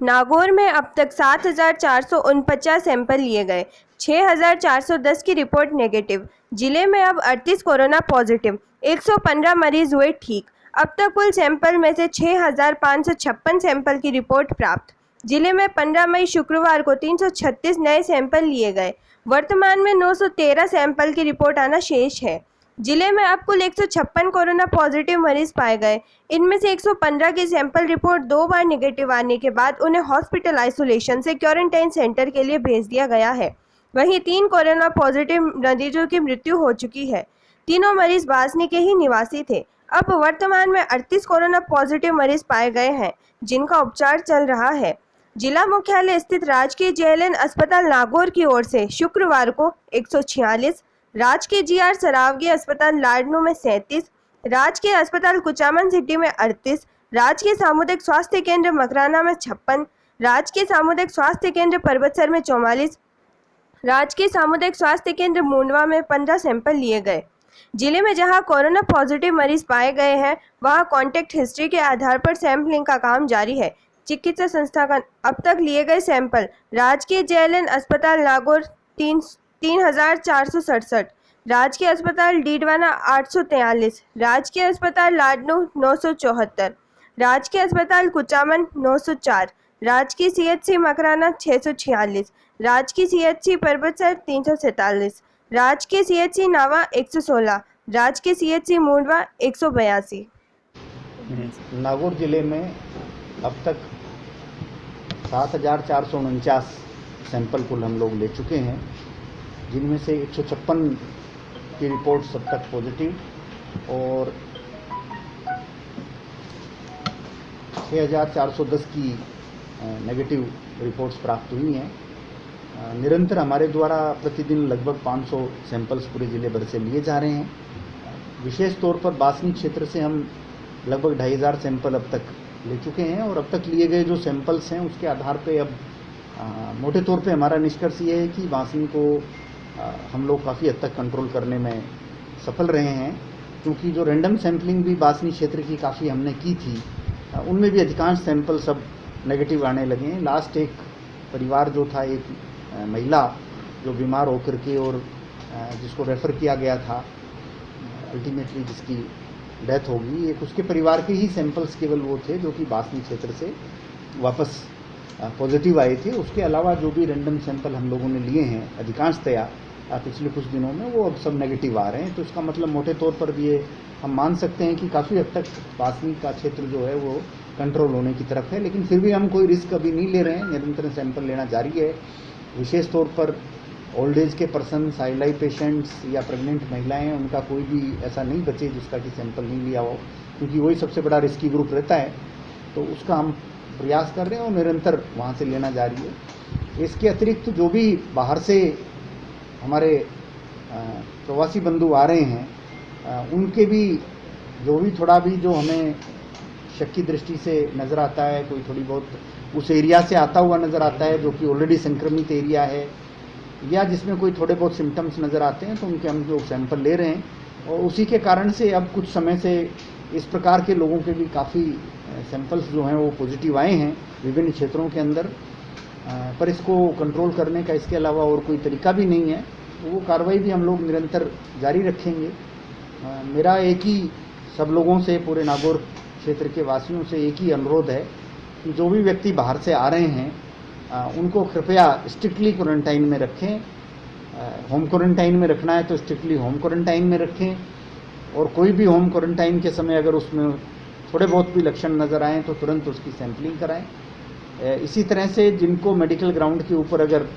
नागौर में अब तक 7,449 सैंपल लिए गए। 6,410 की रिपोर्ट नेगेटिव। जिले में अब 38 कोरोना पॉजिटिव। 115 मरीज हुए ठीक। अब तक कुल सैंपल में से 6,556 सैंपल की रिपोर्ट प्राप्त। जिले में 15 मई शुक्रवार को 336 नए सैंपल लिए गए। वर्तमान में 913 सैंपल की रिपोर्ट आना शेष है। जिले में अब कुल 156 कोरोना पॉजिटिव मरीज पाए गए। इनमें से 115 की सैंपल रिपोर्ट 2 बार निगेटिव आने के बाद उन्हें हॉस्पिटल आइसोलेशन से क्वारंटाइन सेंटर के लिए भेज दिया गया है। वहीं 3 कोरोना पॉजिटिव मरीजों की मृत्यु हो चुकी है। तीनों मरीज बासनी के ही निवासी थे। अब वर्तमान में 38 कोरोना पॉजिटिव मरीज पाए गए हैं, जिनका उपचार चल रहा है। जिला मुख्यालय स्थित राजकीय जेएलएन अस्पताल नागौर की ओर से शुक्रवार को 146, राजकीय जीआर सरावगी अस्पताल लाडनू में 37, राजकीय अस्पताल कुचामन सिटी में 38, राजकीय सामुदायिक स्वास्थ्य केंद्र मकराना में 56, राजकीय सामुदायिक स्वास्थ्य केंद्र परबतसर में 44, राजकीय सामुदायिक स्वास्थ्य केंद्र मुंडवा में 15 सैंपल लिए गए। जिले में जहां कोरोना पॉजिटिव मरीज पाए गए हैं, वहां कॉन्टैक्ट हिस्ट्री के आधार पर सैंपलिंग का काम जारी है। चिकित्सा संस्था का अब तक लिए गए सैंपल: राजकीय जेएलएन अस्पताल नागौर 3,467, राजकीय अस्पताल डीडवाना 843, राजकीय अस्पताल लाडनू 974, राजकीय अस्पताल कुचामन 904, राजकीय सीएचसी मकराना 646, राजकीय सीएचसी परबतसर 347, राजकीय सीएचसी नावा 116, राजकीय सीएचसी मुंडवा 182। नागौर जिले में अब तक 7,449 सैंपल कुल हम लोग ले चुके हैं, जिनमें से 156 की रिपोर्ट अब तक पॉजिटिव और 6,410 की नेगेटिव रिपोर्ट्स प्राप्त हुई हैं। निरंतर हमारे द्वारा प्रतिदिन लगभग 500 सैंपल्स पूरे ज़िले भर से लिए जा रहे हैं। विशेष तौर पर बासनी क्षेत्र से हम लगभग 2,500 सैंपल अब तक ले चुके हैं और अब तक लिए गए जो सैंपल्स हैं उसके आधार पे अब मोटे तौर पे हमारा निष्कर्ष ये है कि बासनी को हम लोग काफ़ी हद तक कंट्रोल करने में सफल रहे हैं, क्योंकि जो रैंडम सैंपलिंग भी बासनी क्षेत्र की काफ़ी हमने की थी, उनमें भी अधिकांश सैंपल सब नेगेटिव आने लगे हैं। लास्ट एक परिवार जो था, एक महिला जो बीमार होकर के और जिसको रेफ़र किया गया था, अल्टीमेटली जिसकी डेथ होगी, एक उसके परिवार के ही सैंपल्स केवल वो थे जो कि बासनी क्षेत्र से वापस पॉजिटिव आए थे। उसके अलावा जो भी रैंडम सैंपल हम लोगों ने लिए हैं अधिकांशतया पिछले कुछ दिनों में, वो अब सब नेगेटिव आ रहे हैं। तो इसका मतलब मोटे तौर पर भी ये हम मान सकते हैं कि काफ़ी हद तक बासनी का क्षेत्र जो है वो कंट्रोल होने की तरफ है। लेकिन फिर भी हम कोई रिस्क अभी नहीं ले रहे हैं, निरंतर सैंपल लेना जारी है। विशेष तौर पर ओल्ड एज के पर्सन, साइलाई पेशेंट्स या प्रेग्नेंट महिलाएं, उनका कोई भी ऐसा नहीं बचे जिसका कि सैंपल नहीं लिया हो, क्योंकि वही सबसे बड़ा रिस्की ग्रुप रहता है। तो उसका हम प्रयास कर रहे हैं और निरंतर वहाँ से लेना जारी है। इसके अतिरिक्त जो भी बाहर से हमारे प्रवासी बंधु आ रहे हैं, उनके भी जो भी थोड़ा भी जो हमें शक की दृष्टि से नज़र आता है, कोई थोड़ी बहुत उस एरिया से आता हुआ नज़र आता है जो कि ऑलरेडी संक्रमित एरिया है या जिसमें कोई थोड़े बहुत सिम्टम्स नज़र आते हैं, तो उनके हम लोग सैंपल ले रहे हैं। और उसी के कारण से अब कुछ समय से इस प्रकार के लोगों के भी काफ़ी सैंपल्स जो हैं वो पॉजिटिव आए हैं विभिन्न क्षेत्रों के अंदर। पर इसको कंट्रोल करने का इसके अलावा और कोई तरीका भी नहीं है, तो वो कार्रवाई भी हम लोग निरंतर जारी रखेंगे। मेरा एक ही सब लोगों से, पूरे नागौर क्षेत्र के वासियों से एक ही अनुरोध है कि जो भी व्यक्ति बाहर से आ रहे हैं उनको कृपया स्ट्रिक्टली क्वारंटाइन में रखें। होम क्वारंटाइन में रखना है तो स्ट्रिक्टली होम क्वारंटाइन में रखें, और कोई भी होम क्वारंटाइन के समय अगर उसमें थोड़े बहुत भी लक्षण नज़र आएँ तो तुरंत उसकी सैंपलिंग कराएं। इसी तरह से जिनको मेडिकल ग्राउंड के ऊपर अगर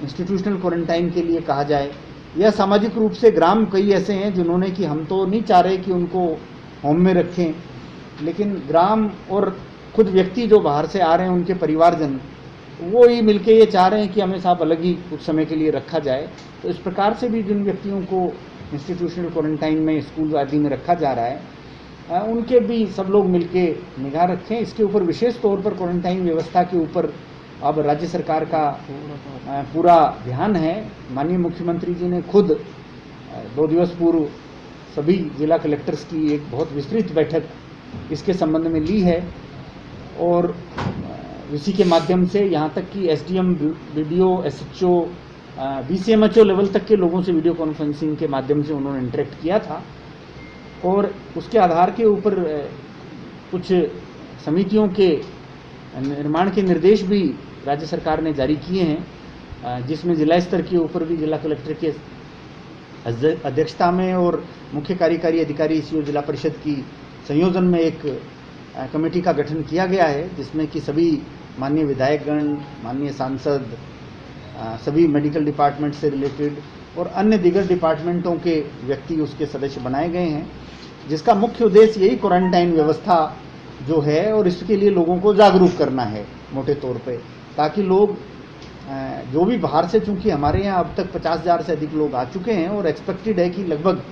इंस्टीट्यूशनल क्वारंटाइन के लिए कहा जाए, या सामाजिक रूप से ग्राम कई ऐसे हैं जिन्होंने कि हम तो नहीं चाह रहे कि उनको होम में रखें, लेकिन ग्राम और खुद व्यक्ति जो बाहर से आ रहे हैं उनके परिवारजन वो ही मिलके ये चाह रहे हैं कि हमें साहब अलग ही कुछ समय के लिए रखा जाए। तो इस प्रकार से भी जिन व्यक्तियों को इंस्टीट्यूशनल क्वारंटाइन में, स्कूल आदि में रखा जा रहा है, उनके भी सब लोग मिलके निगाह रखें। इसके ऊपर विशेष तौर पर क्वारंटाइन व्यवस्था के ऊपर अब राज्य सरकार का पूरा ध्यान है। माननीय मुख्यमंत्री जी ने खुद 2 दिवस पूर्व सभी जिला कलेक्टर्स की एक बहुत विस्तृत बैठक इसके संबंध में ली है, और वीसी के माध्यम से, यहाँ तक कि SDM, BDO, SHO, BCMHO level तक के लोगों से वीडियो कॉन्फ्रेंसिंग के माध्यम से उन्होंने इंटरेक्ट किया था और उसके आधार के ऊपर कुछ समितियों के निर्माण के निर्देश भी राज्य सरकार ने जारी किए हैं, जिसमें जिला स्तर के ऊपर भी जिला कलेक्टर के अध्यक्षता में और मुख्य कार्यकारी अधिकारी सीओ जिला परिषद की संयोजन में एक कमेटी का गठन किया गया है, जिसमें कि सभी माननीय विधायकगण, माननीय सांसद, सभी मेडिकल डिपार्टमेंट से रिलेटेड और अन्य दीगर डिपार्टमेंटों के व्यक्ति उसके सदस्य बनाए गए हैं, जिसका मुख्य उद्देश्य यही क्वारंटाइन व्यवस्था जो है और इसके लिए लोगों को जागरूक करना है मोटे तौर पे, ताकि लोग जो भी बाहर से, चूंकि हमारे यहाँ अब तक 50,000 से अधिक लोग आ चुके हैं और एक्सपेक्टेड है कि लगभग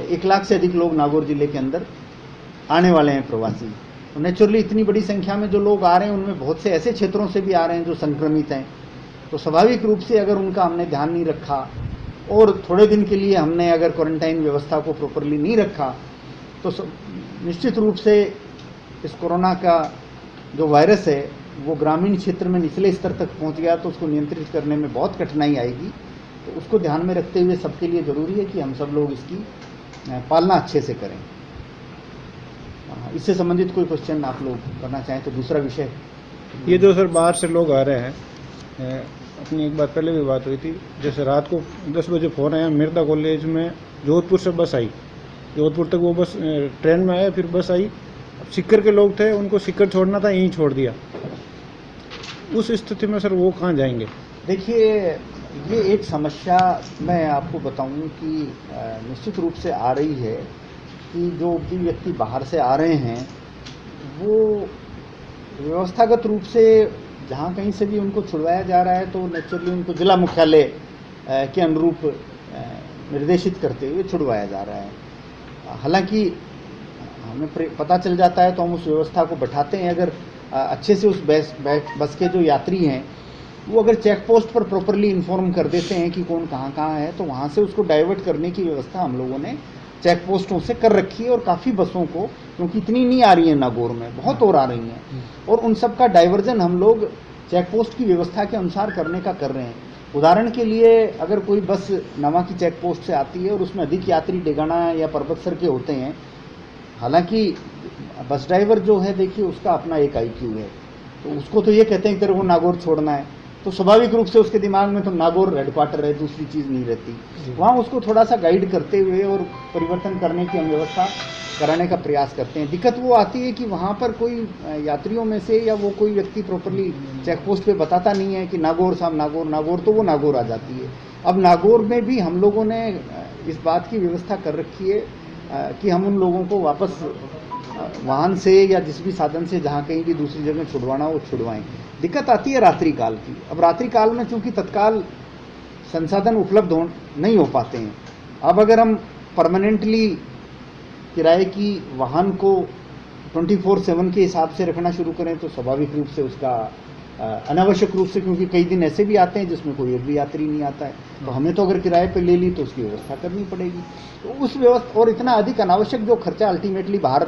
1 लाख से अधिक लोग नागौर जिले के अंदर आने वाले हैं प्रवासी। तो नेचुरली इतनी बड़ी संख्या में जो लोग आ रहे हैं उनमें बहुत से ऐसे क्षेत्रों से भी आ रहे हैं जो संक्रमित हैं, तो स्वाभाविक रूप से अगर उनका हमने ध्यान नहीं रखा और थोड़े दिन के लिए हमने अगर क्वारंटाइन व्यवस्था को प्रॉपरली नहीं रखा तो निश्चित रूप से इस कोरोना का जो वायरस है वो ग्रामीण क्षेत्र में निचले स्तर तक पहुंच गया तो उसको नियंत्रित करने में बहुत कठिनाई आएगी। तो उसको ध्यान में रखते हुए सबके लिए ज़रूरी है कि हम सब लोग इसकी पालना अच्छे से करें। इससे संबंधित कोई क्वेश्चन आप लोग करना चाहें तो दूसरा विषय। ये जो सर बाहर से लोग आ रहे हैं, अपनी एक बार पहले भी बात हुई थी, जैसे रात को 10 बजे फ़ोन आया मिर्दा कॉलेज में जोधपुर से बस आई, जोधपुर तक वो बस ट्रेन में आया, फिर बस आई, अब सीकर के लोग थे उनको सीकर छोड़ना था, यहीं छोड़ दिया। उस स्थिति में सर वो कहाँ जाएंगे? देखिए, ये एक समस्या मैं आपको बताऊं कि निश्चित रूप से आ रही है कि जो भी व्यक्ति बाहर से आ रहे हैं वो व्यवस्थागत रूप से जहाँ कहीं से भी उनको छुड़वाया जा रहा है तो नेचुरली उनको जिला मुख्यालय के अनुरूप निर्देशित करते हुए छुड़वाया जा रहा है। हालांकि हमें पता चल जाता है तो हम उस व्यवस्था को बैठाते हैं। अगर अच्छे से उस बस के जो यात्री हैं वो अगर चेक पोस्ट पर प्रॉपरली इन्फॉर्म कर देते हैं कि कौन कहाँ है, तो वहाँ से उसको डाइवर्ट करने की व्यवस्था हम लोगों ने चेक पोस्टों से कर रखी है और काफ़ी बसों को, क्योंकि इतनी नहीं आ रही है नागौर में, बहुत और आ रही हैं, और उन सब का डाइवर्जन हम लोग चेक पोस्ट की व्यवस्था के अनुसार करने का कर रहे हैं। उदाहरण के लिए अगर कोई बस नवा की चेक पोस्ट से आती है और उसमें अधिक यात्री डेगाना या परबतसर के होते हैं, हालांकि बस ड्राइवर जो है देखिए उसका अपना एक IQ है, तो उसको तो ये कहते हैं कि तेरे को नागौर छोड़ना है, तो स्वाभाविक रूप से उसके दिमाग में तो नागौर हेडक्वार्टर है, दूसरी चीज़ नहीं रहती। वहाँ उसको थोड़ा सा गाइड करते हुए और परिवर्तन करने की हम व्यवस्था कराने का प्रयास करते हैं। दिक्कत वो आती है कि वहाँ पर कोई यात्रियों में से या वो कोई व्यक्ति प्रॉपरली चेक पोस्ट पे बताता नहीं है कि नागौर साहब नागौर, तो वो नागौर आ जाती है। अब नागौर में भी हम लोगों ने इस बात की व्यवस्था कर रखी है कि हम उन लोगों को वापस वाहन से या जिस भी साधन से जहाँ कहीं भी दूसरी जगह छुड़वाना हो छुड़वाएं। दिक्कत आती है रात्रि काल की। अब रात्रि काल में चूंकि तत्काल संसाधन उपलब्ध नहीं हो पाते हैं, अब अगर हम परमानेंटली किराए की वाहन को 24/7 के हिसाब से रखना शुरू करें तो स्वाभाविक रूप से उसका अनावश्यक रूप से, क्योंकि कई दिन ऐसे भी आते हैं जिसमें कोई एक भी यात्री नहीं आता है, तो हमें तो अगर किराए पे ले ली तो उसकी व्यवस्था करनी पड़ेगी। तो उस व्यवस्था और इतना अधिक अनावश्यक जो खर्चा अल्टीमेटली बाहर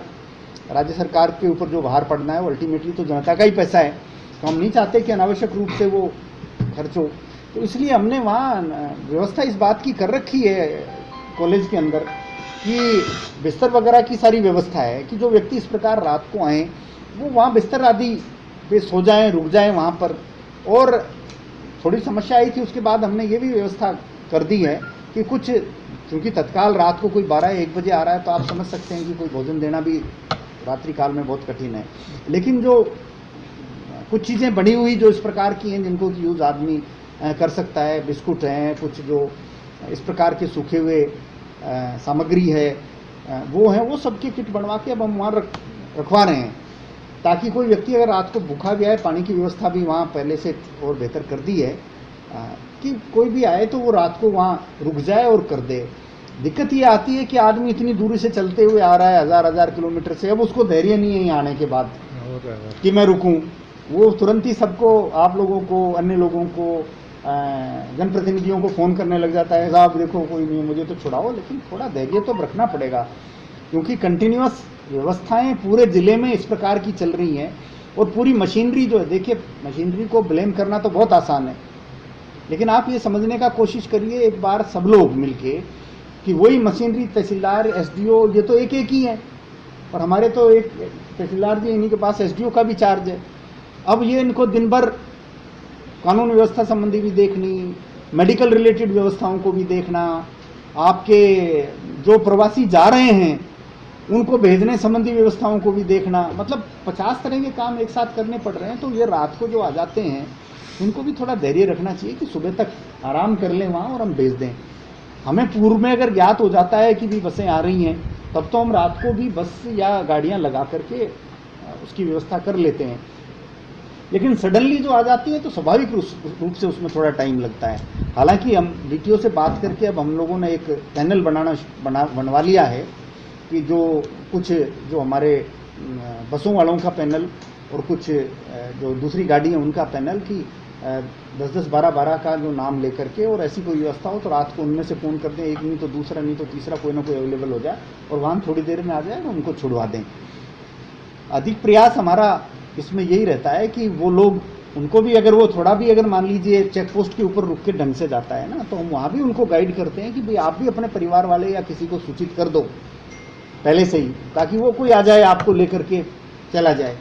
राज्य सरकार के ऊपर जो बाहर पड़ना है वो अल्टीमेटली तो जनता का ही पैसा है, तो हम नहीं चाहते कि अनावश्यक रूप से वो खर्च हो। तो इसलिए हमने वहाँ व्यवस्था इस बात की कर रखी है कॉलेज के अंदर कि बिस्तर वगैरह की सारी व्यवस्था है कि जो व्यक्ति इस प्रकार रात को आएँ वो वहाँ बिस्तर आदि पे सो जाएं, रुक जाएं वहाँ पर। और थोड़ी समस्या आई थी, उसके बाद हमने ये भी व्यवस्था कर दी है कि कुछ, क्योंकि तत्काल रात को कोई 12-1 बजे आ रहा है तो आप समझ सकते हैं कि कोई भोजन देना भी रात्रि काल में बहुत कठिन है, लेकिन जो कुछ चीज़ें बनी हुई जो इस प्रकार की हैं जिनको यूज़ आदमी कर सकता है, बिस्कुट हैं, कुछ जो इस प्रकार के सूखे हुए सामग्री है वो हैं, वो सबके किट बनवा के अब हम वहाँ रखवा रहे हैं, ताकि कोई व्यक्ति अगर रात को भूखा भी आए, पानी की व्यवस्था भी वहाँ पहले से और बेहतर कर दी है कि कोई भी आए तो वो रात को वहाँ रुक जाए और कर दे। दिक्कत ये आती है कि आदमी इतनी दूरी से चलते हुए आ रहा है, 1000 किलोमीटर से, अब उसको धैर्य नहीं है यहाँ आने के बाद कि मैं रुकूं। वो तुरंत ही सबको, आप लोगों को, अन्य लोगों को, जनप्रतिनिधियों को फ़ोन करने लग जाता है, साहब देखो कोई नहीं, मुझे तो छुड़ाओ। लेकिन थोड़ा धैर्य तो रखना पड़ेगा, क्योंकि कंटिन्यूअस व्यवस्थाएं पूरे ज़िले में इस प्रकार की चल रही हैं और पूरी मशीनरी जो है, देखिए मशीनरी को ब्लेम करना तो बहुत आसान है, लेकिन आप ये समझने का कोशिश करिए एक बार सब लोग मिलके कि वही मशीनरी, तहसीलदार, एसडीओ, ये तो एक एक ही है, और हमारे तो एक तहसीलदार जी, इन्हीं के पास एसडीओ का भी चार्ज है। अब ये इनको दिन भर कानून व्यवस्था संबंधी भी देखनी, मेडिकल रिलेटेड व्यवस्थाओं को भी देखना, आपके जो प्रवासी जा रहे हैं उनको भेजने संबंधी व्यवस्थाओं को भी देखना, मतलब 50 तरह के काम एक साथ करने पड़ रहे हैं। तो ये रात को जो आ जाते हैं उनको भी थोड़ा धैर्य रखना चाहिए कि सुबह तक आराम कर लें वहाँ और हम भेज दें। हमें पूर्व में अगर ज्ञात हो जाता है कि भी बसें आ रही हैं, तब तो हम रात को भी बस या गाड़ियाँ लगा करके उसकी व्यवस्था कर लेते हैं, लेकिन सडनली जो आ जाती है तो स्वाभाविक रूप से उसमें थोड़ा टाइम लगता है। हालांकि हम डीटीओ से बात करके अब हम लोगों ने एक पैनल बनवा लिया है कि जो हमारे बसों वालों का पैनल और कुछ जो दूसरी गाड़ी है उनका पैनल की 10-10, 12-12 का जो नाम लेकर के, और ऐसी कोई व्यवस्था हो तो रात को उनमें से फ़ोन कर दें, एक नहीं तो दूसरा, नहीं तो तीसरा, कोई ना कोई अवेलेबल हो जाए और वाहन थोड़ी देर में आ जाए और उनको छुड़वा दें। अधिक प्रयास हमारा इसमें यही रहता है कि वो लोग, उनको भी अगर वो थोड़ा भी अगर मान लीजिए चेक पोस्ट के ऊपर रुक के ढंग से जाता है ना, तो हम वहाँ भी उनको गाइड करते हैं कि भाई आप भी अपने परिवार वाले या किसी को सूचित कर दो पहले से ही, ताकि वो कोई आ जाए आपको लेकर के चला जाए।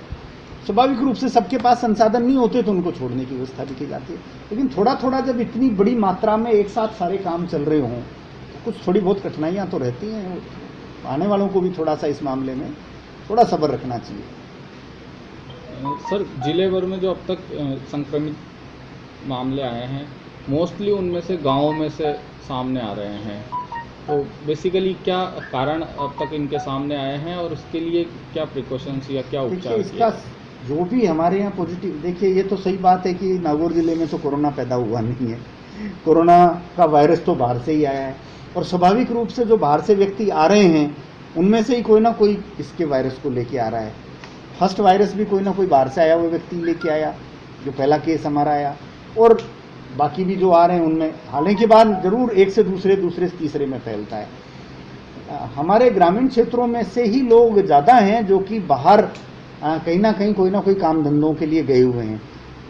स्वाभाविक रूप से सबके पास संसाधन नहीं होते तो उनको छोड़ने की व्यवस्था भी की जाती है, लेकिन थोड़ा थोड़ा जब इतनी बड़ी मात्रा में एक साथ सारे काम चल रहे हों तो कुछ थोड़ी बहुत कठिनाइयाँ तो रहती हैं। आने वालों को भी थोड़ा सा इस मामले में थोड़ा सब्र रखना चाहिए। सर, जिले भर में जो अब तक संक्रमित मामले आए हैं, मोस्टली उनमें से गाँवों में से सामने आ रहे हैं, तो बेसिकली क्या कारण अब तक इनके सामने आए हैं और उसके लिए क्या प्रिकॉशंस या क्या उपचार? इसका जो भी हमारे यहाँ पॉजिटिव, देखिए ये तो सही बात है कि नागौर जिले में तो कोरोना पैदा हुआ नहीं है, कोरोना का वायरस तो बाहर से ही आया है, और स्वाभाविक रूप से जो बाहर से व्यक्ति आ रहे हैं उनमें से ही कोई ना कोई इसके वायरस को लेके आ रहा है। फर्स्ट वायरस भी कोई ना कोई बाहर से आया हुआ व्यक्ति लेके आया, जो पहला केस हमारा आया, और बाकी भी जो आ रहे हैं उनमें हालांकि बाद जरूर एक से दूसरे से तीसरे में फैलता है। हमारे ग्रामीण क्षेत्रों में से ही लोग ज़्यादा हैं जो कि बाहर कहीं ना कहीं कोई ना कोई काम धंधों के लिए गए हुए हैं,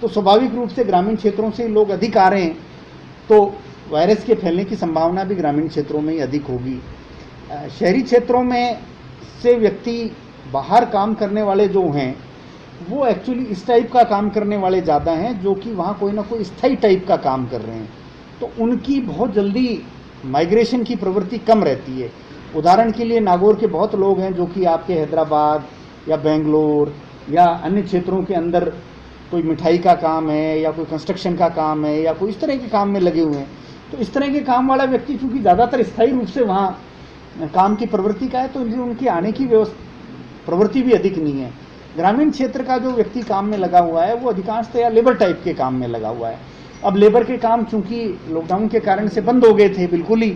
तो स्वाभाविक रूप से ग्रामीण क्षेत्रों से लोग अधिक आ रहे हैं, तो वायरस के फैलने की संभावना भी ग्रामीण क्षेत्रों में ही अधिक होगी। शहरी क्षेत्रों में से व्यक्ति बाहर काम करने वाले जो हैं वो एक्चुअली इस टाइप का काम करने वाले ज़्यादा हैं जो कि वहाँ कोई ना कोई स्थायी टाइप का काम कर रहे हैं, तो उनकी बहुत जल्दी माइग्रेशन की प्रवृत्ति कम रहती है। उदाहरण के लिए नागौर के बहुत लोग हैं जो कि आपके हैदराबाद या बेंगलोर या अन्य क्षेत्रों के अंदर कोई मिठाई का काम है या कोई कंस्ट्रक्शन का काम है या कोई इस तरह के काम में लगे हुए हैं, तो इस तरह के काम वाला व्यक्ति चूँकि ज़्यादातर स्थायी रूप से वहाँ काम की प्रवृत्ति का है, तो उनकी आने की प्रवृत्ति भी अधिक नहीं है। ग्रामीण क्षेत्र का जो व्यक्ति काम में लगा हुआ है वो अधिकांशतया लेबर टाइप के काम में लगा हुआ है। अब लेबर के काम चूंकि लॉकडाउन के कारण से बंद हो गए थे बिल्कुल ही,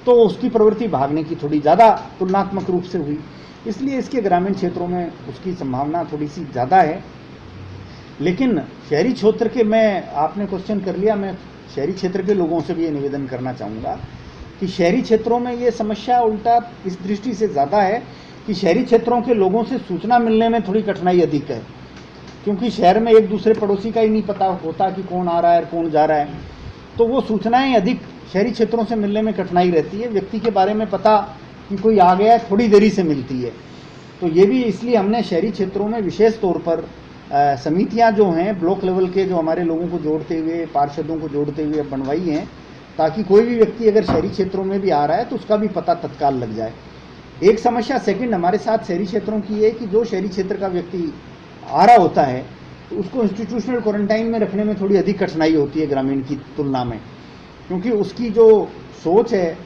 तो उसकी प्रवृत्ति भागने की थोड़ी ज़्यादा तुलनात्मक रूप से हुई, इसलिए इसके ग्रामीण क्षेत्रों में उसकी संभावना थोड़ी सी ज़्यादा है। लेकिन शहरी क्षेत्र के, मैं आपने क्वेश्चन कर लिया, मैं शहरी क्षेत्र के लोगों से भी ये निवेदन करना चाहूँगा कि शहरी क्षेत्रों में ये समस्या उल्टा इस दृष्टि से ज़्यादा है कि शहरी क्षेत्रों के लोगों से सूचना मिलने में थोड़ी कठिनाई अधिक है, क्योंकि शहर में एक दूसरे पड़ोसी का ही नहीं पता होता कि कौन आ रहा है और कौन जा रहा है, तो वो सूचनाएं अधिक शहरी क्षेत्रों से मिलने में कठिनाई रहती है। व्यक्ति के बारे में पता कि कोई आ गया है थोड़ी देरी से मिलती है, तो ये भी इसलिए हमने शहरी क्षेत्रों में विशेष तौर पर समितियां जो हैं ब्लॉक लेवल के, जो हमारे लोगों को जोड़ते हुए, पार्षदों को जोड़ते हुए बनवाई हैं, ताकि कोई भी व्यक्ति अगर शहरी क्षेत्रों में भी आ रहा है तो उसका भी पता तत्काल लग जाए। एक समस्या सेकंड हमारे साथ शहरी क्षेत्रों की है कि जो शहरी क्षेत्र का व्यक्ति आ रहा होता है तो उसको इंस्टीट्यूशनल क्वारंटाइन में रखने में थोड़ी अधिक कठिनाई होती है ग्रामीण की तुलना में, क्योंकि उसकी जो सोच है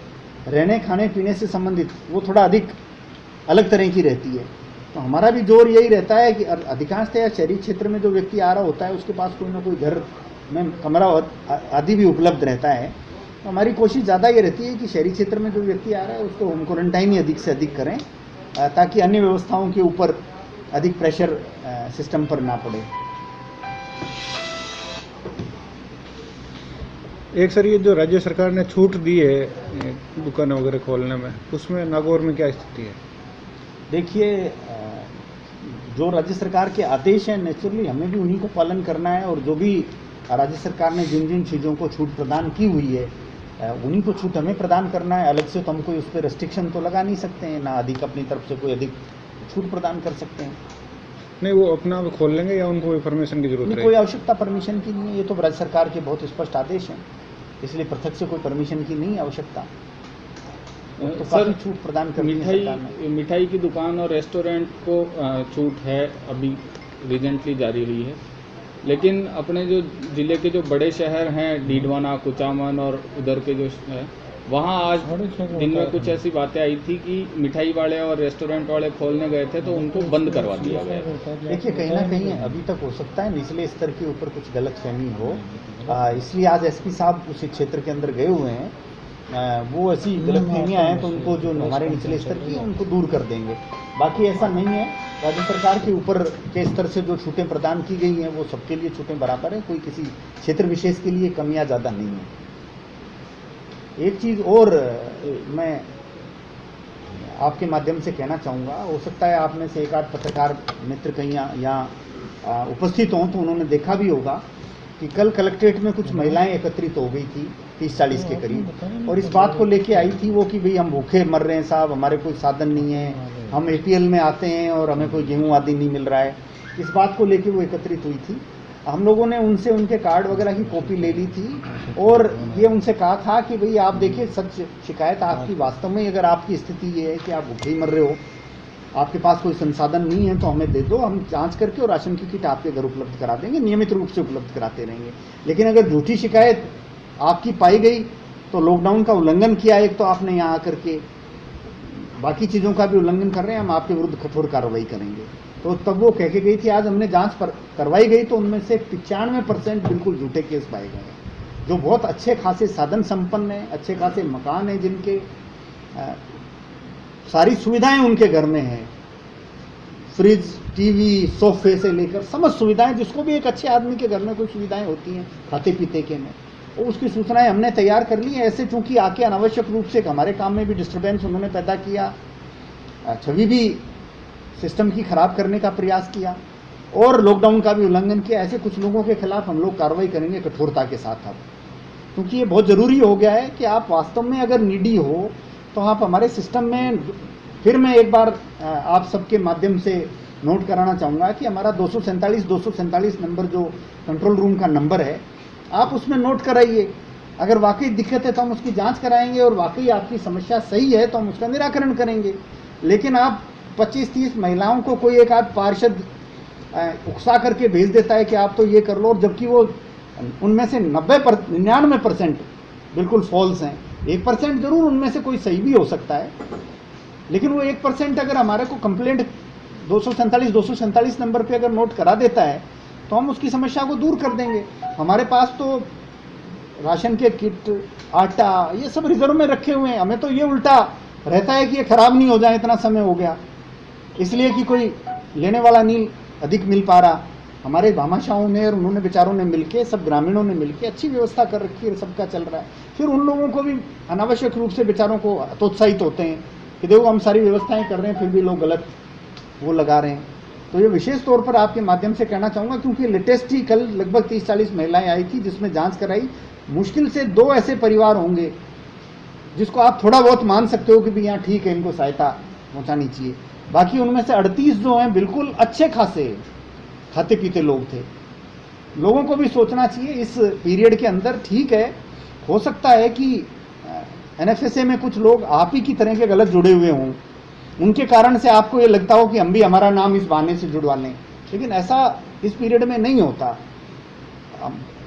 रहने खाने पीने से संबंधित वो थोड़ा अधिक अलग तरह की रहती है। तो हमारा भी जोर यही रहता है कि अधिकांशतः शहरी क्षेत्र में जो व्यक्ति आ रहा होता है उसके पास कोई ना कोई घर में कमरा आदि भी उपलब्ध रहता है, तो हमारी कोशिश ज़्यादा ये रहती है कि शहरी क्षेत्र में जो व्यक्ति आ रहा है उसको होम क्वारंटाइन ही अधिक से अधिक करें, ताकि अन्य व्यवस्थाओं के ऊपर अधिक प्रेशर सिस्टम पर ना पड़े। एक सर, ये जो राज्य सरकार ने छूट दी है दुकानें वगैरह खोलने में, उसमें नागौर में क्या स्थिति है? देखिए, जो राज्य सरकार के आदेश हैं नेचुरली हमें भी उन्हीं को पालन करना है, और जो भी राज्य सरकार ने जिन जिन चीज़ों को छूट प्रदान की हुई है उन्हीं को छूट हमें प्रदान करना है। अलग से तो हम कोई उस पर रेस्ट्रिक्शन तो लगा नहीं सकते हैं, ना अधिक अपनी तरफ से कोई अधिक छूट प्रदान कर सकते हैं। नहीं, वो अपना आप खोल लेंगे या उनको परमिशन की जरूरत नहीं, है? कोई आवश्यकता परमिशन की नहीं है, ये तो राज्य सरकार के बहुत स्पष्ट आदेश हैं, इसलिए पृथक से कोई परमिशन की नहीं आवश्यकता। तो काफी छूट प्रदान करनी है सरकार ने। मिठाई की दुकान और रेस्टोरेंट को छूट है, अभी रिजेंटली जारी हुई है, लेकिन अपने जो जिले के जो बड़े शहर हैं डीडवाना, कुचामन और उधर के जो है वहाँ आज दिन में कुछ ऐसी बातें आई थी कि मिठाई वाले और रेस्टोरेंट वाले खोलने गए थे तो उनको बंद करवा दिया गया। देखिए, कहीं ना कहीं अभी तक हो सकता है निचले स्तर के ऊपर कुछ गलतफहमी हो, इसलिए आज एसपी साहब उस क्षेत्र के अंदर गए हुए हैं। वो ऐसी गलतफहमियां हैं तो उनको जो हमारे निचले स्तर की है उनको दूर कर देंगे। बाकी ऐसा नहीं है, राज्य सरकार के ऊपर के स्तर से जो छूटें प्रदान की गई हैं वो सबके लिए छूटें बराबर है, कोई किसी क्षेत्र विशेष के लिए कम या ज़्यादा नहीं है। एक चीज़ और मैं आपके माध्यम से कहना चाहूँगा, हो सकता है आप में से एक आध पत्रकार मित्र कहीं यहाँ उपस्थित हों तो उन्होंने देखा भी होगा कि कल कलेक्ट्रेट में कुछ महिलाएं एकत्रित हो गई थी 30-40 के करीब, और इस बात को लेके आई थी वो कि भाई हम भूखे मर रहे हैं साहब, हमारे कोई साधन नहीं है, हम APL में आते हैं और हमें कोई गेहूं आदि नहीं मिल रहा है। इस बात को लेके वो एकत्रित हुई थी। हम लोगों ने उनसे उनके कार्ड वगैरह की कॉपी ले ली थी और ये उनसे कहा था कि भाई आप देखिए, सच शिकायत आपकी वास्तव में अगर आपकी स्थिति ये है कि आप भूखे ही मर रहे हो, आपके पास कोई संसाधन नहीं है तो हमें दे दो, हम जांच करके और राशन की किट आपके घर उपलब्ध करा देंगे, नियमित रूप से उपलब्ध कराते रहेंगे। लेकिन अगर झूठी शिकायत आपकी पाई गई तो लॉकडाउन का उल्लंघन किया एक तो आपने यहाँ आकर के, बाकी चीज़ों का भी उल्लंघन कर रहे हैं, हम आपके विरुद्ध कठोर कार्रवाई करेंगे। तो तब वो कह के गई थी। आज हमने जांच करवाई गई तो उनमें से 95% बिल्कुल झूठे केस पाए गए, जो बहुत अच्छे खासे साधन संपन्न हैं, अच्छे खासे मकान हैं, जिनके सारी सुविधाएं उनके घर में हैं, फ्रिज, टीवी, सोफे से लेकर समस्त सुविधाएं, जिसको भी एक अच्छे आदमी के घर में कोई सुविधाएं होती हैं खाते पीते के में, और उसकी सूचनाएं हमने तैयार कर ली है। ऐसे चूंकि आके अनावश्यक रूप से हमारे काम में भी डिस्टर्बेंस उन्होंने पैदा किया, छवि भी सिस्टम की खराब करने का प्रयास किया और लॉकडाउन का भी उल्लंघन किया, ऐसे कुछ लोगों के खिलाफ हम लोग कार्रवाई करेंगे कठोरता के साथ। अब क्योंकि ये बहुत ज़रूरी हो गया है कि आप वास्तव में अगर नीडी हो तो आप हमारे सिस्टम में, फिर मैं एक बार आप सबके माध्यम से नोट कराना चाहूँगा कि हमारा 247 नंबर जो कंट्रोल रूम का नंबर है, आप उसमें नोट कराइए। अगर वाकई दिक्कत है तो हम उसकी जांच कराएंगे और वाकई आपकी समस्या सही है तो हम उसका निराकरण करेंगे। लेकिन आप 25-30 महिलाओं को कोई एक आध पार्षद उकसा करके भेज देता है कि आप तो ये कर लो, और जबकि वो उनमें से 99% बिल्कुल फॉल्स हैं। 1% जरूर उनमें से कोई सही भी हो सकता है, लेकिन वो 1% अगर हमारे को कंप्लेंट 247 नंबर पे अगर नोट करा देता है तो हम उसकी समस्या को दूर कर देंगे। हमारे पास तो राशन के किट, आटा, ये सब रिजर्व में रखे हुए हैं। हमें तो ये उल्टा रहता है कि ये खराब नहीं हो जाए, इतना समय हो गया इसलिए कि कोई लेने वाला नहीं अधिक मिल पा रहा। हमारे भामाशाहों ने और उन्होंने बेचारों ने मिलके, सब ग्रामीणों ने मिलके अच्छी व्यवस्था कर रखी है, सबका चल रहा है। फिर उन लोगों को भी अनावश्यक रूप से बेचारों को हतोत्साहित होते हैं कि देखो हम सारी व्यवस्थाएं कर रहे हैं फिर भी लोग गलत वो लगा रहे हैं। तो ये विशेष तौर पर आपके माध्यम से कहना चाहूँगा, क्योंकि लेटेस्ट ही कल लगभग 30-40 महिलाएं आई थी जिसमें जांच कराई। मुश्किल से 2 ऐसे परिवार होंगे जिसको आप थोड़ा बहुत मान सकते हो कि भी यहाँ ठीक है, इनको सहायता पहुँचानी चाहिए। बाकी उनमें से 38 जो हैं बिल्कुल अच्छे खासे खाते पीते लोग थे। लोगों को भी सोचना चाहिए इस पीरियड के अंदर। ठीक है, हो सकता है कि NFSA में कुछ लोग आप ही की तरह के गलत जुड़े हुए हों, उनके कारण से आपको ये लगता हो कि हम भी हमारा नाम इस बहाने से जुड़वा लें, लेकिन ऐसा इस पीरियड में नहीं होता।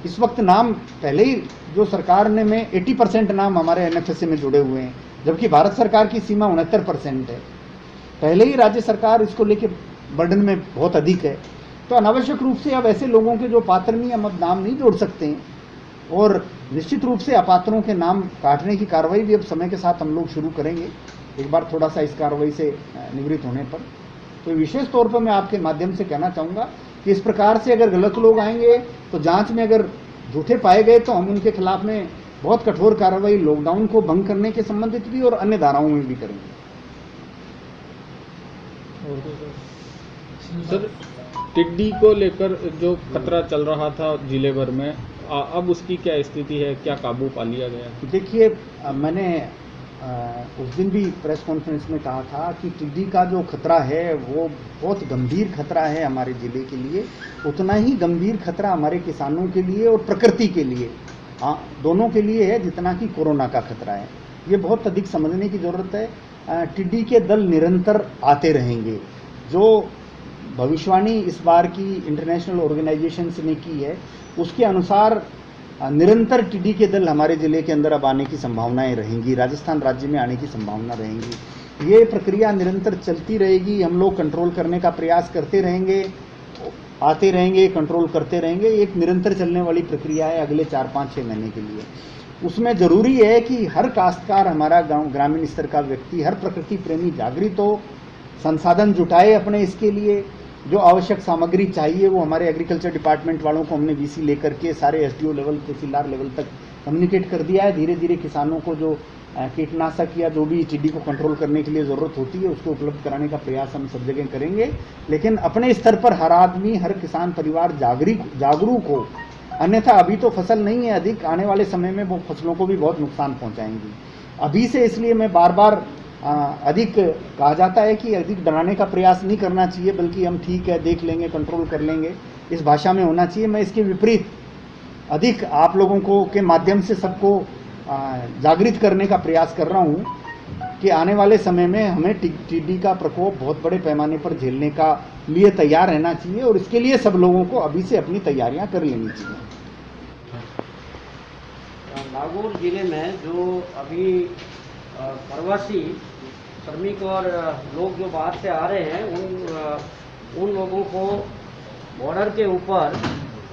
इस वक्त नाम पहले ही जो सरकार ने में 80% नाम हमारे NFSA में जुड़े हुए हैं, जबकि भारत सरकार की सीमा 69% है। पहले ही राज्य सरकार इसको लेके बर्डन में बहुत अधिक है। तो अनावश्यक रूप से अब ऐसे लोगों के जो पात्र नहीं, हम अब नाम नहीं जोड़ सकते हैं, और निश्चित रूप से अपात्रों के नाम काटने की कार्रवाई भी अब समय के साथ हम लोग शुरू करेंगे, एक बार थोड़ा सा इस कार्रवाई से निवृत्त होने पर। तो विशेष तौर पर मैं आपके माध्यम से कहना चाहूँगा कि इस प्रकार से अगर गलत लोग आएंगे तो जांच में अगर झूठे पाए गए तो हम उनके खिलाफ में बहुत कठोर कार्रवाई लॉकडाउन को भंग करने के संबंधित भी और अन्य धाराओं में भी करेंगे। सर, टिड्डी को लेकर जो खतरा चल रहा था जिले भर में, अब उसकी क्या स्थिति है, क्या काबू पा लिया गया? देखिए, मैंने उस दिन भी प्रेस कॉन्फ्रेंस में कहा था कि टिड्डी का जो खतरा है वो बहुत गंभीर खतरा है हमारे ज़िले के लिए, उतना ही गंभीर खतरा हमारे किसानों के लिए और प्रकृति के लिए, दोनों के लिए है जितना कि कोरोना का खतरा है। ये बहुत अधिक समझने की ज़रूरत है। टिड्डी के दल निरंतर आते रहेंगे। जो भविष्यवाणी इस बार की इंटरनेशनल ऑर्गेनाइजेशंस ने की है उसके अनुसार निरंतर टिड्डी के दल हमारे ज़िले के अंदर अब आने की संभावनाएं रहेंगी, राजस्थान राज्य में आने की संभावना रहेंगी। ये प्रक्रिया निरंतर चलती रहेगी, हम लोग कंट्रोल करने का प्रयास करते रहेंगे, आते रहेंगे, कंट्रोल करते रहेंगे। एक निरंतर चलने वाली प्रक्रिया है अगले 4, 5, 6 महीने के लिए। उसमें ज़रूरी है कि हर काश्तकार, हमारा गाँव ग्रामीण स्तर का व्यक्ति, हर प्रकृति प्रेमी जागृत हो, संसाधन जुटाए अपने इसके लिए। जो आवश्यक सामग्री चाहिए वो हमारे एग्रीकल्चर डिपार्टमेंट वालों को हमने वीसी लेकर के सारे एसडीओ लेवल, तहसीलदार लेवल तक कम्युनिकेट कर दिया है। धीरे धीरे किसानों को जो कीटनाशक या जो भी टिड्डी को कंट्रोल करने के लिए ज़रूरत होती है उसको उपलब्ध कराने का प्रयास हम सब जगह करेंगे। लेकिन अपने स्तर पर हर आदमी, हर किसान परिवार जागरूक हो, अन्यथा अभी तो फसल नहीं है अधिक, आने वाले समय में वो फसलों को भी बहुत नुकसान पहुँचाएंगी अभी से। इसलिए मैं बार बार अधिक कहा जाता है कि अधिक डराने का प्रयास नहीं करना चाहिए, बल्कि हम ठीक है, देख लेंगे, कंट्रोल कर लेंगे, इस भाषा में होना चाहिए। मैं इसके विपरीत अधिक आप लोगों को के माध्यम से सबको जागृत करने का प्रयास कर रहा हूँ कि आने वाले समय में हमें टिड्डी का प्रकोप बहुत बड़े पैमाने पर झेलने का लिए तैयार रहना चाहिए और इसके लिए सब लोगों को अभी से अपनी तैयारियां कर लेनी चाहिए। नागौर जिले में जो अभी प्रवासी श्रमिक और लोग जो बाहर से आ रहे हैं उन लोगों को बॉर्डर के ऊपर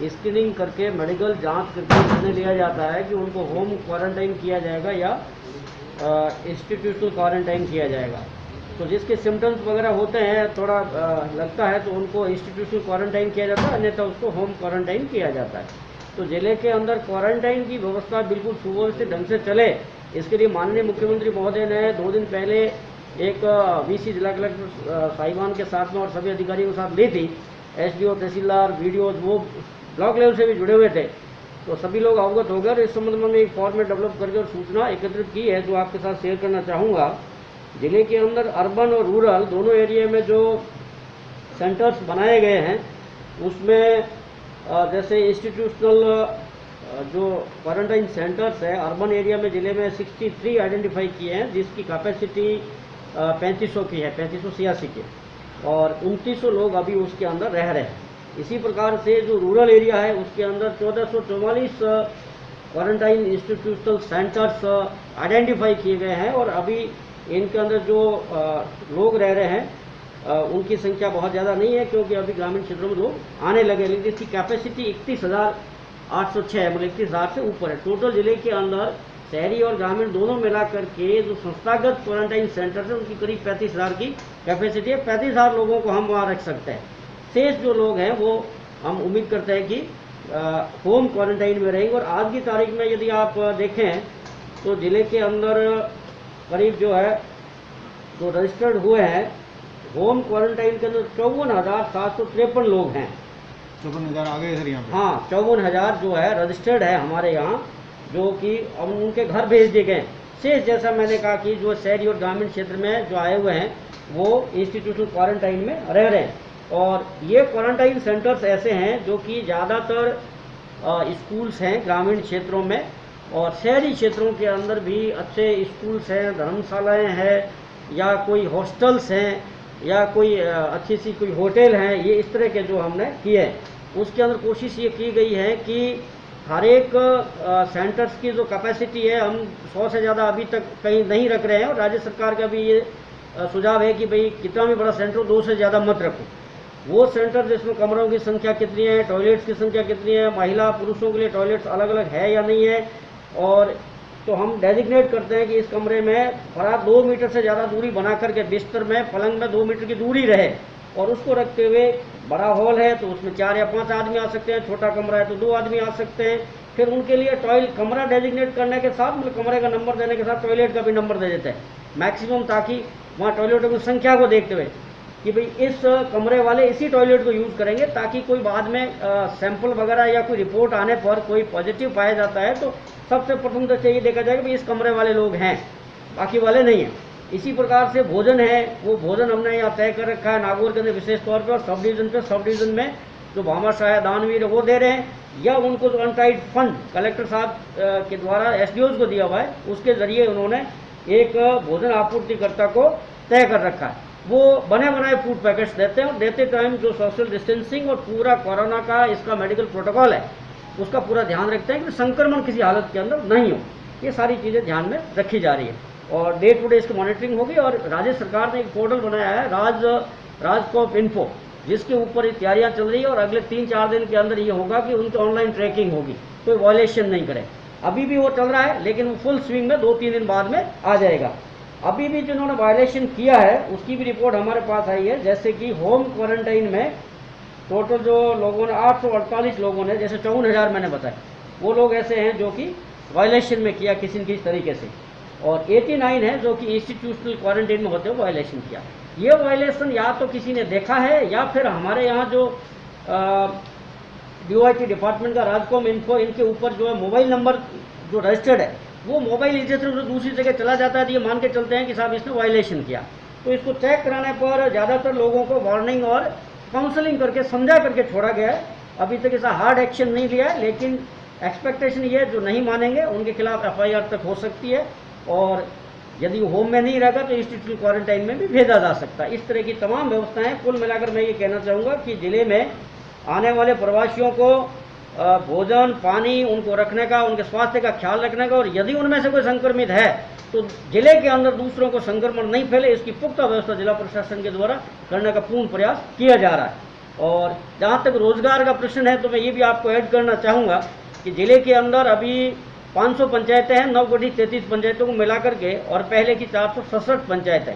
स्क्रीनिंग करके मेडिकल जांच करके निर्णय लिया जाता है कि उनको होम क्वारंटाइन किया जाएगा या इंस्टीट्यूशनल क्वारंटाइन किया जाएगा। तो जिसके सिम्टम्स वगैरह होते हैं, थोड़ा लगता है, तो उनको इंस्टीट्यूशनल क्वारंटाइन किया जाता है, अन्यथा उसको होम क्वारंटाइन किया जाता है। तो जिले के अंदर क्वारंटाइन की व्यवस्था बिल्कुल सुव्यवस्थित ढंग से चले, इसके लिए माननीय मुख्यमंत्री महोदय ने 2 दिन पहले एक वीसी जिला कलेक्टर साहिबान के साथ में और सभी अधिकारियों के साथ ली थी। एसडीओ, तहसीलदार, वीडियो वो ब्लॉक लेवल से भी जुड़े हुए थे, तो सभी लोग अवगत हो गए और इस संबंध में एक फॉर्मेट डेवलप करके और सूचना एकत्रित की है जो आपके साथ शेयर करना चाहूँगा। जिले के अंदर अर्बन और रूरल दोनों एरिया में जो सेंटर्स बनाए गए हैं उसमें जैसे इंस्टीट्यूशनल जो क्वारंटाइन सेंटर्स है अर्बन एरिया में जिले में 63 आइडेंटिफाई किए हैं, जिसकी कैपेसिटी 3500 की है, 3586 के, और 2900 लोग अभी उसके अंदर रह रहे हैं। इसी प्रकार से जो रूरल एरिया है उसके अंदर 1444 क्वारंटाइन इंस्टीट्यूशनल सेंटर्स आइडेंटिफाई किए गए हैं और अभी इनके अंदर जो लोग रह रहे हैं उनकी संख्या बहुत ज़्यादा नहीं है, क्योंकि अभी ग्रामीण क्षेत्रों में लोग आने लगे, लेकिन इसकी कैपेसिटी 31,806 मतलब 31,000 से ऊपर है। टोटल जिले के अंदर शहरी और ग्रामीण दोनों मिला करके जो संस्थागत क्वारंटाइन सेंटर है उनकी करीब 35,000 की कैपेसिटी है। 35,000 लोगों को हम वहाँ रख सकते हैं। शेष जो लोग हैं वो हम उम्मीद करते हैं कि होम क्वारंटाइन में रहेंगे। और आज की तारीख में यदि आप देखें तो जिले के अंदर करीब जो है जो रजिस्टर्ड हुए हैं होम क्वारंटाइन के अंदर 54,753 लोग हैं। 54,000 आ गए सर यहाँ पे? हाँ, 54,000 जो है रजिस्टर्ड है हमारे यहाँ, जो कि अब उनके घर भेज दिए गए। शेष जैसा मैंने कहा कि जो शहरी और ग्रामीण क्षेत्र में जो आए हुए हैं वो इंस्टीट्यूशनल क्वारंटाइन में रह रहे हैं। और ये क्वारंटाइन सेंटर्स ऐसे हैं जो कि ज़्यादातर स्कूल्स हैं ग्रामीण क्षेत्रों में, और शहरी क्षेत्रों के अंदर भी अच्छे स्कूल्स हैं, धर्मशालाएँ हैं, या कोई हॉस्टल्स हैं, या कोई अच्छी सी कोई होटल हैं। ये इस तरह के जो हमने किए हैं उसके अंदर कोशिश ये की गई है कि हर एक सेंटर्स की जो कैपेसिटी है हम 100 से ज़्यादा अभी तक कहीं नहीं रख रहे हैं। और राज्य सरकार का भी ये सुझाव है कि भाई कितना भी बड़ा सेंटर 2 से ज़्यादा मत रखो। वो सेंटर जिसमें कमरों की संख्या कितनी है, टॉयलेट्स की संख्या कितनी है, महिला पुरुषों के लिए टॉयलेट्स अलग अलग है या नहीं है, और तो हम डेजिग्नेट करते हैं कि इस कमरे में बड़ा 2 मीटर से ज़्यादा दूरी बना करके बिस्तर में पलंग में 2 मीटर की दूरी रहे, और उसको रखते हुए बड़ा हॉल है तो उसमें 4 या 5 आदमी आ सकते हैं, छोटा कमरा है तो 2 आदमी आ सकते हैं। फिर उनके लिए टॉयलेट कमरा डेजिग्नेट करने के साथ मतलब कमरे का नंबर देने के साथ टॉयलेट का भी नंबर दे देते हैं मैक्सिमम, ताकि वहाँ टॉयलेटों की संख्या को देखते हुए कि भाई इस कमरे वाले इसी टॉयलेट को यूज़ करेंगे, ताकि कोई बाद में सैंपल वगैरह या कोई रिपोर्ट आने पर कोई पॉजिटिव पाया जाता है तो सबसे प्रथम तो ये देखा जाएगा कि इस कमरे वाले लोग हैं, बाकी वाले नहीं हैं। इसी प्रकार से भोजन है, वो भोजन हमने यहाँ तय कर रखा है नागौर के अंदर विशेष तौर पर, सब डिवीज़न में जो भामाशाह दानवीर वो दे रहे हैं, या उनको जो अनटाइड फंड कलेक्टर साहब के द्वारा एसडीओज को दिया हुआ है, उसके ज़रिए उन्होंने एक भोजन आपूर्तिकर्ता को तय कर रखा है। वो बने बनाए फूड पैकेट्स देते हैं और देते टाइम जो सोशल डिस्टेंसिंग और पूरा कोरोना का इसका मेडिकल प्रोटोकॉल है उसका पूरा ध्यान रखते हैं कि संक्रमण किसी हालत के अंदर नहीं हो। ये सारी चीज़ें ध्यान में रखी जा रही है और डे टू डे इसकी मॉनिटरिंग होगी। और राज्य सरकार ने एक पोर्टल बनाया है राजकॉप इन्फो, जिसके ऊपर ये तैयारियाँ चल रही है और अगले 3-4 दिन के अंदर ये होगा कि उनकी ऑनलाइन ट्रैकिंग होगी, कोई वायलेशन नहीं करे। अभी भी वो चल रहा है लेकिन वो फुल स्विंग में 2-3 दिन बाद में आ जाएगा। अभी भी जिन्होंने वायलेशन किया है उसकी भी रिपोर्ट हमारे पास आई है, जैसे कि होम क्वारंटाइन में टोटल जो लोगों ने 848 लोगों ने, जैसे 54,000 मैंने बताया, वो लोग ऐसे हैं जो कि वायलेशन में किया किसी न किसी तरीके से, और 89 है जो कि इंस्टीट्यूशनल क्वारंटाइन में होते हुए वायलेशन किया। ये वायलेशन या तो किसी ने देखा है या फिर हमारे यहाँ जो DOIT डिपार्टमेंट का राजकॉम इन्फो, इनके ऊपर जो है मोबाइल नंबर जो रजिस्टर्ड है वो मोबाइल रजिस्टर जो दूसरी जगह चला जाता है तो ये मान के चलते हैं कि साहब इसने वायलेशन किया। तो इसको चेक कराने पर ज़्यादातर लोगों को वार्निंग और काउंसलिंग करके समझा करके छोड़ा गया है। अभी तक ऐसा हार्ड एक्शन नहीं लिया है, लेकिन एक्सपेक्टेशन ये जो नहीं मानेंगे उनके खिलाफ FIR तक हो सकती है और यदि होम में नहीं रहेगा तो इंस्टीट्यूशनल क्वारंटाइन में भी भेजा जा सकता है। इस तरह की तमाम व्यवस्थाएं कुल मिलाकर मैं ये कहना चाहूँगा कि ज़िले में आने वाले प्रवासियों को भोजन पानी उनको रखने का, उनके स्वास्थ्य का ख्याल रखने का, और यदि उनमें से कोई संक्रमित है तो जिले के अंदर दूसरों को संक्रमण नहीं फैले इसकी पुख्ता व्यवस्था जिला प्रशासन के द्वारा करने का पूर्ण प्रयास किया जा रहा है। और जहाँ तक रोजगार का प्रश्न है तो मैं ये भी आपको ऐड करना चाहूँगा कि जिले के अंदर अभी 500 पंचायतें हैं, नवगठित 33 पंचायतों को मिलाकर के, और पहले की 467 पंचायतें।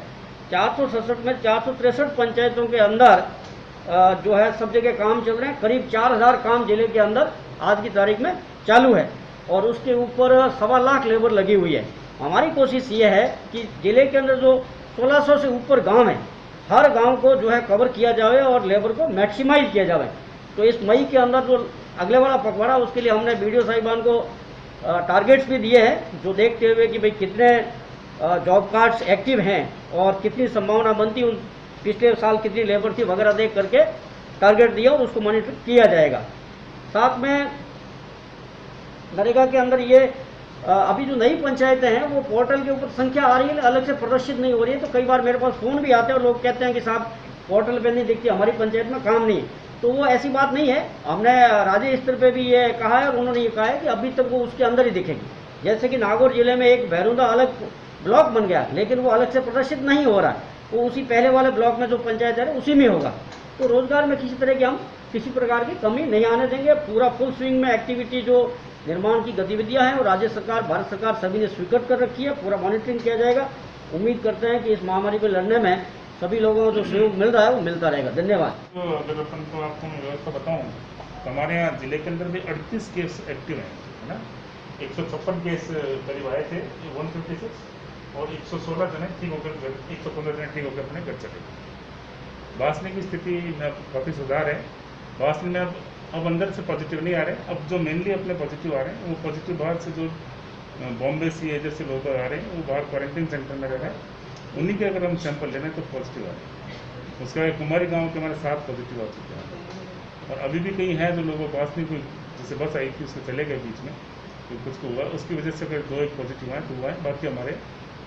467 में 463 पंचायतों के अंदर जो है सब जगह काम चल रहे हैं। करीब 4000 काम जिले के अंदर आज की तारीख में चालू है और उसके ऊपर 1.25 लाख लेबर लगी हुई है। हमारी कोशिश ये है कि जिले के अंदर जो 1600 से ऊपर गांव हैं, हर गांव को जो है कवर किया जाए और लेबर को मैक्सिमाइज किया जाए। तो इस मई के अंदर जो अगले वाला पखवाड़ा, उसके लिए हमने BDO साहिबान को टारगेट्स भी दिए हैं, जो देखते हुए कि भाई कितने जॉब कार्ड्स एक्टिव हैं और कितनी संभावना बनती, उन पिछले साल कितनी लेबर थी वगैरह देख करके टारगेट दिया और उसको मॉनिटर किया जाएगा। साथ में नरेगा के अंदर ये अभी जो नई पंचायतें हैं वो पोर्टल के ऊपर संख्या आ रही है, अलग से प्रदर्शित नहीं हो रही है। तो कई बार मेरे पास फ़ोन भी आते हैं और लोग कहते हैं कि साहब पोर्टल पे नहीं दिखती, हमारी पंचायत में काम नहीं है। तो वो ऐसी बात नहीं है, हमने राज्य स्तर पे भी ये कहा है और उन्होंने ये कहा है कि अभी तक वो उसके अंदर ही दिखेगी। जैसे कि नागौर जिले में एक भैरुंदा अलग ब्लॉक बन गया, लेकिन वो अलग से प्रदर्शित नहीं हो रहा है, वो उसी पहले वाले ब्लॉक में जो पंचायत है उसी में होगा। तो रोजगार में किसी तरह की हम किसी प्रकार की कमी नहीं आने देंगे। पूरा फुल स्विंग में एक्टिविटी जो निर्माण की गतिविधियां हैं और राज्य सरकार, भारत सरकार सभी ने स्वीकृत कर रखी है, पूरा मॉनिटरिंग किया जाएगा। उम्मीद करते हैं कि इस महामारी को लड़ने में सभी लोगों को जो सहयोग मिल रहा है वो मिलता रहेगा। धन्यवाद। तो अगर अपन को आपको मैं व्यवस्था बताऊँ तो हमारे यहाँ जिले के अंदर भी 38 केस एक्टिव हैं, है ना। 156 केस करीब आए थे, 156, और 116 जने ठीक होकर 115 जने ठीक होकर अपने घर चले गए। बासनी की स्थिति में काफ़ी सुधार है। बासनी में अब अंदर से पॉजिटिव नहीं आ रहे। अब जो मेनली अपने पॉजिटिव आ रहे हैं वो पॉजिटिव बाहर से जो बॉम्बे से जैसे लोग आ रहे हैं वो बाहर क्वारंटीन सेंटर में रह रहे हैं, उन्हीं के अगर हम सैंपल ले रहे हैं तो पॉजिटिव आ रहे हैं। उसके बाद कुमारी गाँव के हमारे 7 पॉजिटिव आ चुके हैं और अभी भी कहीं है जो लोगों बासनी को जैसे बस आई थी उसको चले गए बीच में, तो कुछ को हुआ, उसकी वजह से अगर 2-1 पॉजिटिव आए तो हुआ है। बाकी हमारे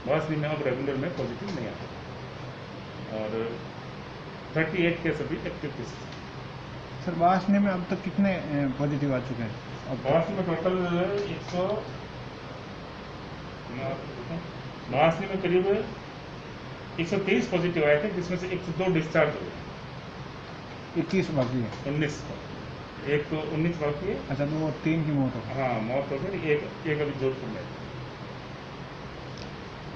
बासनी में अब रेगुलर में पॉजिटिव नहीं आता और 38 केस अभी एक्टिव केसेस। सर बासनी में अब तक कितने पॉजिटिव आ चुके हैं? अब बासनी में टोटल 100, बासनी में करीब 123 पॉजिटिव आए थे, जिसमें से 102 डिस्चार्ज हुए। 21 बाकी है? 19, एक तो 19 बाकी है। अच्छा, तो वो 3 की मौत हो गई। हाँ, मौत हो गई। एक अभी जोधपुर में।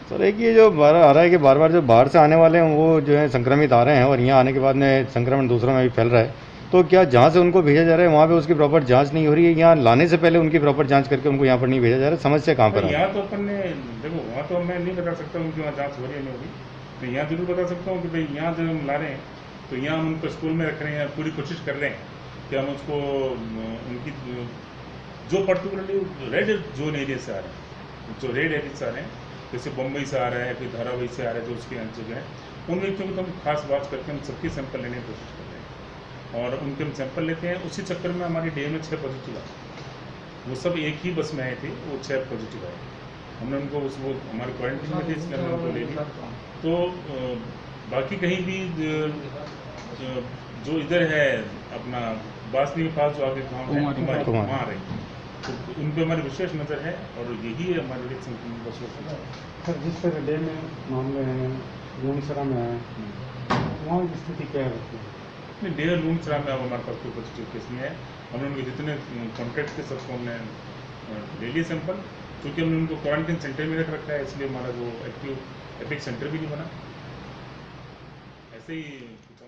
सर एक ये जो बार आ रहा है कि बार बार जो बाहर से आने वाले हैं वो जो है संक्रमित आ रहे हैं और यहाँ आने के बाद में संक्रमण दूसरों में भी फैल रहा है, तो क्या जहाँ से उनको भेजा जा रहा है वहाँ पे उसकी प्रॉपर जांच नहीं हो रही है? यहाँ लाने से पहले उनकी प्रॉपर जांच करके उनको यहाँ पर नहीं भेजा जा रहा है? समस्या कहाँ पर है? यहाँ तो अपन ने देखो, वहाँ तो मैं नहीं बता सकता उनकी वहाँ जाँच हो रही है नहीं होगी, मैं यहाँ जरूर बता सकता हूँ कि भाई यहाँ जब हम ला रहे हैं तो यहाँ हम उनको स्कूल में रख रहे हैं, पूरी कोशिश कर रहे हैं कि हम उसको उनकी जो पर्टिकुलरली रेड जोन एरिया से आ रहे हैं, जो रेड एरिया से आ रहे हैं, जैसे बम्बई से आ रहा है, कोई धारावी से आ रहा है, जो उसकी जगह है, उन व्यक्तियों को तो हम खास बात करके हम सबके सैंपल लेने की कोशिश कर रहे हैं और उनके हम सैंपल लेते हैं। उसी चक्कर में हमारी डे में 6 पॉजिटिव आए, वो सब एक ही बस में आए थे, वो 6 पॉजिटिव आए। हमने उनको वो हमारे क्वारंटीन में थे, इसलिए हमने उनको ले लिया। तो बाकी कहीं भी जो इधर है अपना बासनी के पास जो आगे गाँव है हमारे वहाँ रहे, तो उन पर हमारी विशेष नज़र है और यही है हमारे लिए संक्रमण का सोच है। सर, जिस तरह डे में मामले हैं लूणसरा में है, वहाँ की स्थिति क्या है? नहीं, डेढ़ लूणसरा में अब हमारे पास कोई पॉजिटिव केस नहीं है। हमने उनके जितने कॉन्टैक्ट के सबको हमने ले लिए सैंपल, क्योंकि हमने उनको क्वारंटीन सेंटर में रख रखा है, इसलिए हमारा जो एक्टिव एपिक सेंटर भी नहीं बना। ऐसे ही कुछ